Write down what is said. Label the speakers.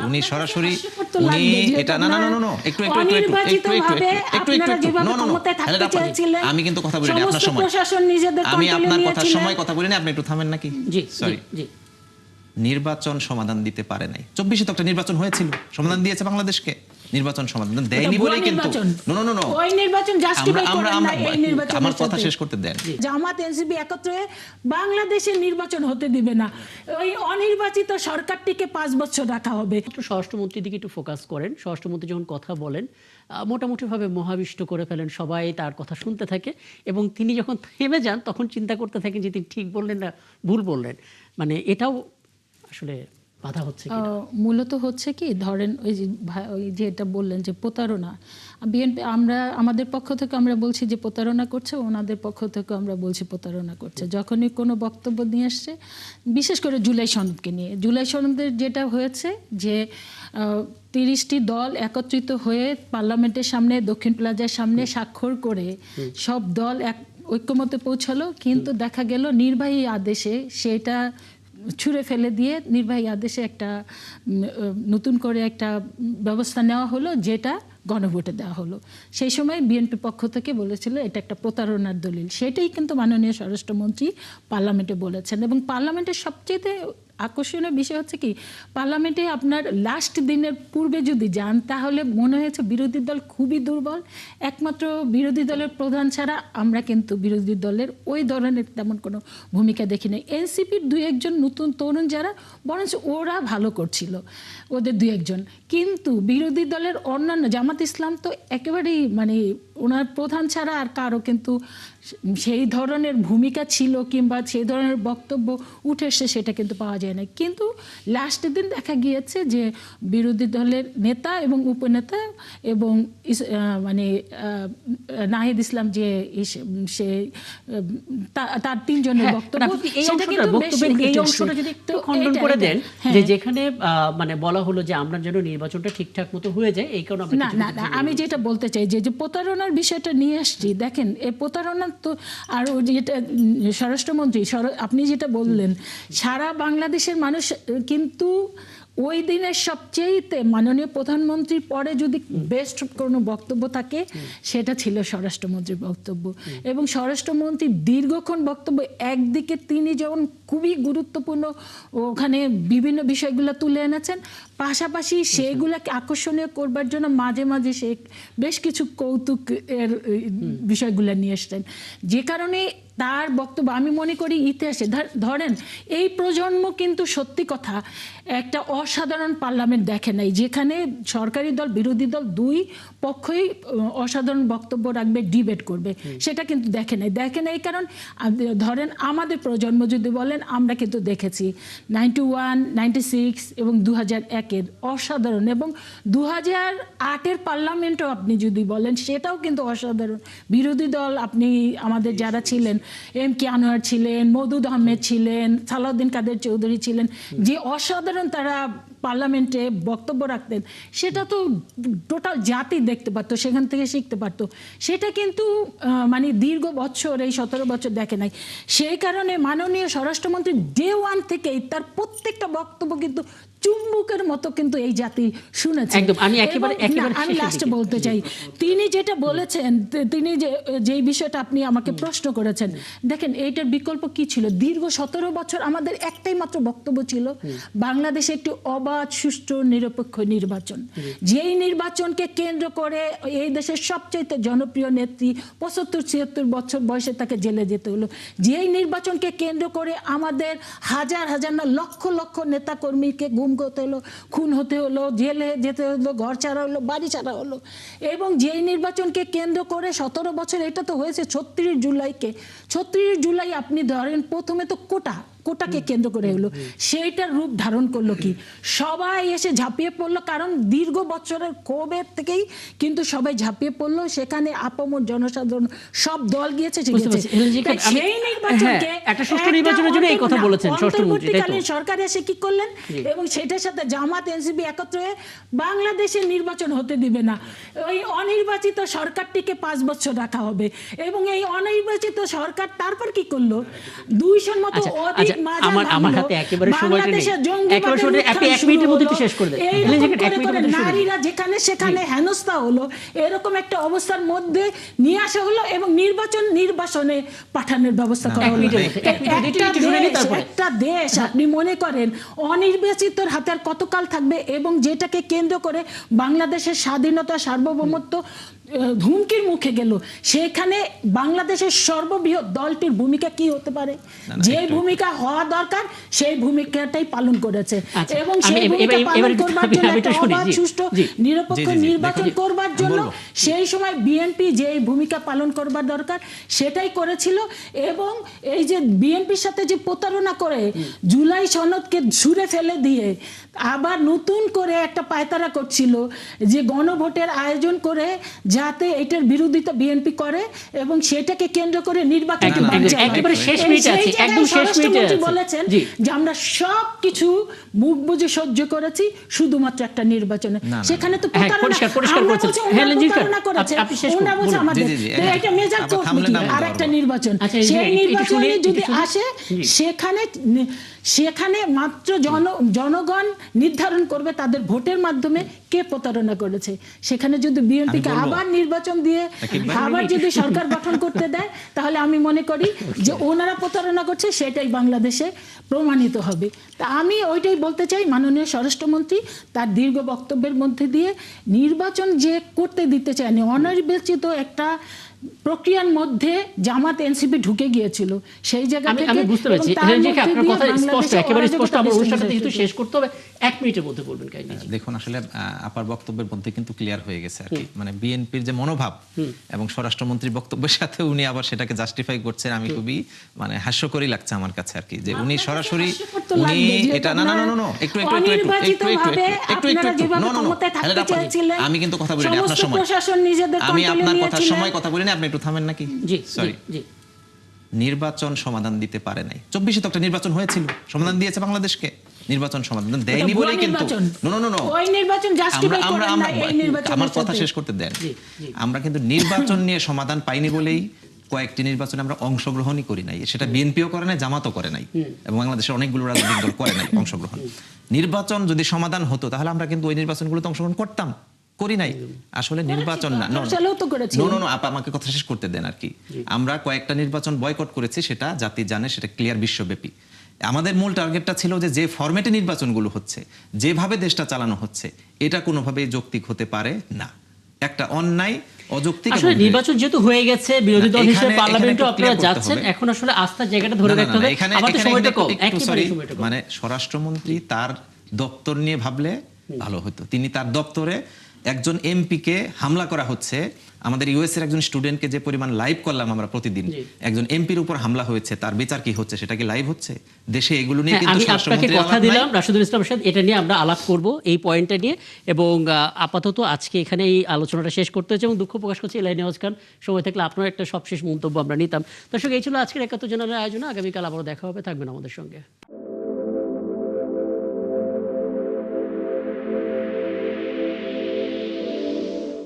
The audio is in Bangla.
Speaker 1: উনি সরাসরি উনি এটা না না না না একটু আমি কিন্তু কথা বলিনি আপনার সময়, আমি আপনার কথার সময় কথা বলিনি, আপনি একটু থামেন নাকি? সরি, নির্বাচন সমাধান দিতে পারে নাই। 24-এ তো একটা নির্বাচন হয়েছিল, সমাধান দিয়েছে বাংলাদেশকে, নির্বাচন সমাধান দেয়নি বলেই কিন্তু
Speaker 2: ওই নির্বাচন জাস্টিফাই করেন না, এই নির্বাচন
Speaker 1: আমার কথা শেষ করতে দেন।
Speaker 2: জামাত এনসিপি একত্রে বাংলাদেশের নির্বাচন হতে দিবে না, ওই অনির্বাচিত সরকারটিকে 5 বছর রাখা হবে।
Speaker 3: একটু স্বরাষ্ট্রমন্ত্রীর দিকে একটু ফোকাস করেন। স্বরাষ্ট্রমন্ত্রী যখন কথা বলেন মোটামুটিভাবে মহাবিষ্ট করে ফেলেন, সবাই তার কথা শুনতে থাকে এবং তিনি যখন থেমে যান তখন চিন্তা করতে থাকেন যে তিনি ঠিক বললেন না ভুল বললেন। মানে এটাও আসলে বাধা হচ্ছে কিনা?
Speaker 4: মূলত হচ্ছে কি, ধরেন ওই যে এটা বললেন যে প্রতারণা, বিএনপি আমরা আমাদের পক্ষ থেকে আমরা বলছি যে প্রতারণা করছে, ওনাদের পক্ষ থেকে আমরা বলছি প্রতারণা করছে। যখনই কোনো বক্তব্য নিয়ে আসছে, বিশেষ করে জুলাই সনদকে নিয়ে, জুলাই সনদের যেটা হয়েছে যে 30টি দল একত্রিত হয়ে পার্লামেন্টের সামনে, দক্ষিণ প্লাজার সামনে স্বাক্ষর করে সব দল এক ঐক্যমতে পৌঁছালো, কিন্তু দেখা গেল নির্বাহী আদেশে সেটা ছুঁড়ে ফেলে দিয়ে নির্বাহী আদেশে একটা নতুন করে একটা ব্যবস্থা নেওয়া হলো, যেটা গণভোটে দেওয়া হলো। সেই সময় বিএনপি পক্ষ থেকে বলেছিল এটা একটা প্রতারণার দলিল। সেটাই কিন্তু মাননীয় স্বরাষ্ট্রমন্ত্রী পার্লামেন্টে বলেছেন। এবং পার্লামেন্টের সবচেয়ে আকর্ষণীয় বিষয় হচ্ছে কি, পার্লামেন্টে আপনার লাস্ট দিনের পূর্বে যদি যান তাহলে মনে হয়েছে বিরোধী দল খুবই দুর্বল, একমাত্র বিরোধী দলের প্রধান ছাড়া আমরা কিন্তু বিরোধী দলের ওই ধরনের তেমন কোনো ভূমিকা দেখি নাই। এনসিপির 2-1 নতুন তরুণ যারা, বরঞ্চ ওরা ভালো করছিল, ওদের 2-1, কিন্তু বিরোধী দলের অন্যান্য, জামাত ইসলাম তো একেবারেই মানে ওনার প্রধান ছাড়া আর কারো কিন্তু সেই ধরনের ভূমিকা ছিল কিংবা সেই ধরনের বক্তব্য উঠে এসে সেটা কিন্তু পাওয়া যায় না। কিন্তু লাস্টের দিন দেখা গিয়েছে যে বিরোধী দলের নেতা এবং উপনেতা এবং মানে নাহিদ ইসলাম যে সে তার 3 জনের বক্তব্য, সেটা কিন্তু
Speaker 3: এই অংশটা যদি একটু খণ্ডন করে দেন, যে যেখানে মানে বলা হলো যে আমরা যেন নির্বাচনটা ঠিকঠাক মতো হয়ে যায়, এই কারণে
Speaker 4: না না না আমি যেটা বলতে চাই যে প্রতারণার বিষয়টা নিয়ে আসছি, দেখেন এই প্রতারণা তো, আর যেটা স্বরাষ্ট্রমন্ত্রী আপনি যেটা বললেন, সারা বাংলাদেশের মানুষ কিন্তু ওই দিনের সবচেয়ে মাননীয় প্রধানমন্ত্রীর পরে যদি বেস্ট কোনো বক্তব্য থাকে সেটা ছিল স্বরাষ্ট্রমন্ত্রীর বক্তব্য। এবং স্বরাষ্ট্রমন্ত্রী দীর্ঘক্ষণ বক্তব্য, একদিকে তিনি যেমন খুবই গুরুত্বপূর্ণ ওখানে বিভিন্ন বিষয়গুলো তুলে এনেছেন, পাশাপাশি সেইগুলোকে আকর্ষণীয় করবার জন্য মাঝে মাঝে সে বেশ কিছু কৌতুকের বিষয়গুলো নিয়ে এসছেন, যে কারণে তার বক্তব্য আমি মনে করি ইতিহাসে ধরেন এই প্রজন্ম কিন্তু সত্যি কথা একটা অসাধারণ পার্লামেন্ট দেখে নাই, যেখানে সরকারি দল বিরোধী দল 2 পক্ষই অসাধারণ বক্তব্য রাখবে, ডিবেট করবে, সেটা কিন্তু দেখে নাই। কারণ ধরেন আমাদের প্রজন্ম যদি বলেন, আমরা কিন্তু দেখেছি 91, 96 এবং 2001-এর অসাধারণ, এবং 2008-এর পার্লামেন্টও আপনি যদি বলেন সেটাও কিন্তু অসাধারণ। বিরোধী দল আপনি আমাদের যারা ছিলেন, এম.কে. আনোয়ার ছিলেন, মওদুদ আহমেদ ছিলেন, সালাউদ্দিন কাদের চৌধুরী ছিলেন, যে অসাধারণ তারা পার্লামেন্টে বক্তব্য রাখতেন, সেটা তো টোটাল জাতি দেখতে পারতো, সেখান থেকে শিখতে পারতো। সেটা কিন্তু মানে দীর্ঘ বছর, এই 17 বছর দেখে নাই। সেই কারণে মাননীয় স্বরাষ্ট্রমন্ত্রী ডে 1 থেকেই তার প্রত্যেকটা বক্তব্য কিন্তু চুম্বকের মতো কিন্তু এই জাতি শুনেছে। আমি লাস্টে বলতে চাই, তিনি যেটা বলেছেন, তিনি যেই বিষয়টা আপনি আমাকে প্রশ্ন করেছেন, দেখেন এইটার বিকল্প কি ছিল? দীর্ঘ 17 বছর আমাদের একটাই মাত্র বক্তব্য ছিল, বাংলাদেশে একটি অবাধ, সুষ্ঠু, নিরপেক্ষ নির্বাচন। যেই নির্বাচনকে কেন্দ্র করে এই দেশের সবচেয়ে জনপ্রিয় নেত্রী 75-76 বছর বয়সে তাকে জেলে যেতে হলো। যেই নির্বাচনকে কেন্দ্র করে আমাদের হাজার হাজার না লক্ষ লক্ষ নেতা কর্মীকে গুম করতে হলো, খুন হতে হলো, জেলে যেতে হলো, ঘর ছাড়া হলো, বাড়ি ছাড়া হলো। এবং যেই নির্বাচনকে কেন্দ্র করে 17 বছর, এটা তো হয়েছে 36 জুলাইকে। 36 জুলাই আপনি ধরেন প্রথমে তো কোটাকে কেন্দ্র করে হলো, সেইটার রূপ ধারণ করলো কি, সবাই এসে ঝাঁপিয়ে পড়লো, কারণ দীর্ঘ বছরের ক্ষোভের থেকেই কিন্তু সবাই ঝাঁপিয়ে পড়লো, সেখানে আপামর জনসাধারণ সব দল গিয়েছে। সেই নির্বাচনকে অন্তর্বর্তীকালীন সরকার এসে কি করলেন, এবং সেটার সাথে জামাত এনসিপি একত্র হয়ে বাংলাদেশের নির্বাচন হতে দিবে না, ওই অনির্বাচিত সরকারটিকে 5 বছর রাখা হবে। এবং এই অনির্বাচিত সরকার তারপর কি করলো, 200 মতো
Speaker 3: আমার হাতে একেবারে সময়টা নেই, একেবারে সময়টা আপনি 1 মিনিটের মধ্যে একটু শেষ করে দেন।
Speaker 2: নারীরা যেখানে সেখানে হেনস্থা হলো, এরকম একটা অবস্থার মধ্যে নিয়ে আসা হলো এবং নির্বাচনে পাঠানোর ব্যবস্থা করা হলো। একটা দেশ আপনি মনে করেন অনির্বাচিতর হাতে আর কতকাল থাকবে, এবং যেটাকে কেন্দ্র করে বাংলাদেশের স্বাধীনতা সার্বভৌমত্ব হুমকির মুখে গেল, সেখানে বাংলাদেশের সর্ববৃহৎ দলটির ভূমিকা কি হতে পারে? যে ভূমিকা হওয়া দরকার সেই ভূমিকাটাই পালন করেছে, এবং সেই ভূমিকা পালন করবার জন্য একটা অবাধ, সুষ্ঠু, নিরপেক্ষ নির্বাচন করবার জন্য সেই সময় বিএনপি যে ভূমিকা পালন করবার দরকার সেটাই করেছিল। এবং এই যে বিএনপির সাথে যে প্রতারণা করে জুলাই সনদকে ছুঁড়ে ফেলে দিয়ে আবার নতুন করে একটা পায়তারা করছিল যে গণভোটের আয়োজন করে যাতে এটার বিরোধিতা বিএনপি করে এবং সেটাকে কেন্দ্র করে নির্বাচন বলেছেন যে আমরা সব কিছু মুখ বুঝে সহ্য করেছি শুধুমাত্র একটা নির্বাচনে। সেখানে তো প্রতারণা করেছে, ওনারা বলছে আমাদের এটা মেজর কোর্ট আর একটা নির্বাচন, সেই নির্বাচনে যদি আসে সেখানে মাত্র জনগণ নির্ধারণ করবে তাদের ভোটের মাধ্যমে কে প্রতারণা করেছে। সেখানে যদি বিএনপিকে আবার নির্বাচন দিয়ে আবার যদি সরকার গঠন করতে দেয়, তাহলে আমি মনে করি যে ওনারা প্রতারণা করছে, সেটাই বাংলাদেশে প্রমাণিত হবে। তা আমি ওইটাই বলতে চাই, মাননীয় স্বরাষ্ট্রমন্ত্রী তার দীর্ঘ বক্তব্যের মধ্যে দিয়ে নির্বাচন যে করতে দিতে চায়নি, অনির্বাচিত একটা প্রক্রিয়ার মধ্যে জামাত এনসিপি ঢুকে গিয়েছিল, সেই জায়গা থেকে
Speaker 3: আমি বুঝতে পারছি আপনার কথা স্পষ্ট, একেবারে স্পষ্ট। আমার অনুষ্ঠানটা যেহেতু শেষ করতে হবে, 1 মিনিটের মধ্যে বলবেন কাইন্ডলি।
Speaker 1: দেখুন, আসলে আপার বক্তব্যের মধ্যে কিন্তু ক্লিয়ার হয়ে গেছে আর কি, মানে বিএনপির যে মনোভাব এবং স্বরাষ্ট্রমন্ত্রীর বক্তব্যের সাথে উনি আবার সেটাকে জাস্টিফাই করছেন। আমি খুবই মানে হাস্যকরই লাগছে আমার কাছে আর কি, যে উনি সরাসরি উনি এটা আমি কিন্তু কথা বলিনি আপনার সময়, আমি আপনার কথার সময় কথা বলিনি, আপনি একটু থামেন নাকি? সরি, নির্বাচন সমাধান দিতে পারে নাই। 24 তো একটা নির্বাচন হয়েছিল, সমাধান দিয়েছে বাংলাদেশকে, নির্বাচন সমাধান দেয়নি বলেই কিন্তু আমার কথা শেষ করতে দেন। আমরা কিন্তু নির্বাচন নিয়ে সমাধান পাইনি বলেই কয়েকটি নির্বাচনে আমরা অংশগ্রহণই করি নাই, সেটা বিএনপিও করে নাই, জামাতও করে নাই, এবং বাংলাদেশের অনেকগুলো রাজনৈতিক দল করে নাই অংশগ্রহণ। নির্বাচন যদি সমাধান হতো তাহলে আমরা কিন্তু ওই নির্বাচনগুলোতে অংশগ্রহণ করতাম, করি নাই। আসলে নির্বাচন না, আপা আমাকে কথা শেষ করতে দেন আর কি। আমরা কয়েকটা নির্বাচন বয়কট করেছি, সেটা জাতি জানে, সেটা ক্লিয়ার বিশ্বব্যাপী। আমাদের মূল টার্গেটটা ছিল যে ফরম্যাটে নির্বাচনগুলো হচ্ছে, যেভাবে দেশটা চালানো হচ্ছে, এটা কোনোভাবেই যৌক্তিক হতে পারে না। একটা অন্যায়, অযৌক্তিক।
Speaker 3: আসলে নির্বাচন যেহেতু হয়ে গেছে, বিরোধী দল হিসেবে পার্লামেন্টে আপনারা যাচ্ছেন, এখন আসলে আস্থার জায়গাটা ধরে রাখতে হবে। আমাদের সময়টা কম,
Speaker 1: মানে স্বরাষ্ট্রমন্ত্রী তার দপ্তর নিয়ে ভাবলে ভালো হতো। তিনি তার দপ্তরে একজন এমপিকে হামলা করা হচ্ছে, আমাদের ইউএস এর একজন স্টুডেন্টকে যে পরিমাণ লাইভ করলাম আমরা প্রতিদিন, একজন এমপির উপর হামলা হয়েছে, তার বিচার কি হচ্ছে, সেটা কি লাইভ হচ্ছে দেশে? এগুলো নিয়ে কিন্তু
Speaker 3: আমি আপনাকে কথা দিলাম রাশিদুল ইসলামের সাথে, এটা নিয়ে আমরা আলাপ করব, এই পয়েন্টটা নিয়ে। এবং আপাতত আজকে এখানে এই আলোচনাটা শেষ করতে হচ্ছে, এবং দুঃখ প্রকাশ করছি এলাই নেওয়াজ খান, সময় থাকলে আপনার একটা সবশেষ মন্তব্য আমরা নিতাম। দর্শক, এই ছিল আজকের 71 জনের আয়োজন। আগামীকাল আবারও দেখা হবে, থাকবেন আমাদের সঙ্গে।